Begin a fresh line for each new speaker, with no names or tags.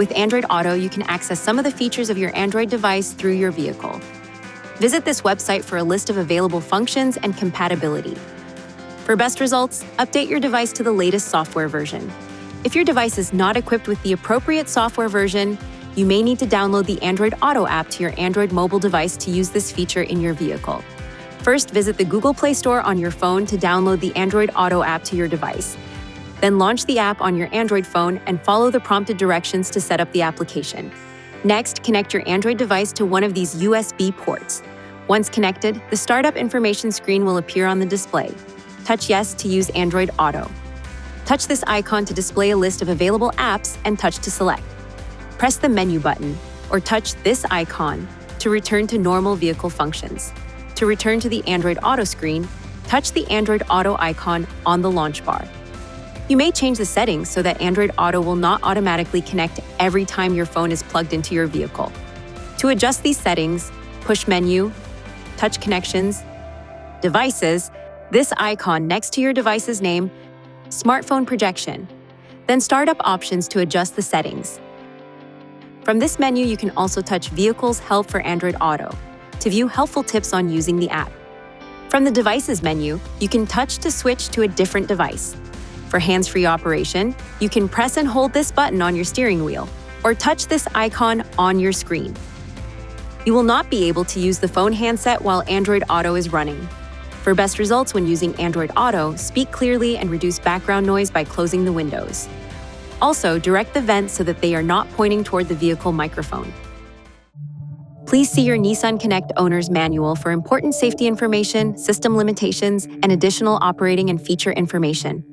With Android Auto, you can access some of the features of your Android device through your vehicle. Visit this website for a list of available functions and compatibility. For best results, update your device to the latest software version. If your device is not equipped with the appropriate software version, you may need to download the Android Auto app to your Android mobile device to use this feature in your vehicle. First, visit the Google Play Store on your phone to download the Android Auto app to your device. Then launch the app on your Android phone and follow the prompted directions to set up the application. Next, connect your Android device to one of these USB ports. Once connected, the startup information screen will appear on the display. Touch Yes to use Android Auto. Touch this icon to display a list of available apps and touch to select. Press the menu button or touch this icon to return to normal vehicle functions. To return to the Android Auto screen, touch the Android Auto icon on the launch bar. You may change the settings so that Android Auto will not automatically connect every time your phone is plugged into your vehicle. To adjust these settings, push Menu, touch Connections, Devices, this icon next to your device's name, Smartphone Projection, then Startup Options to adjust the settings. From this menu, you can also touch Vehicles Help for Android Auto to view helpful tips on using the app. From the Devices menu, you can touch to switch to a different device. For hands-free operation, you can press and hold this button on your steering wheel or touch this icon on your screen. You will not be able to use the phone handset while Android Auto is running. For best results when using Android Auto, speak clearly and reduce background noise by closing the windows. Also, direct the vents so that they are not pointing toward the vehicle microphone. Please see your Nissan Connect owner's manual for important safety information, system limitations, and additional operating and feature information.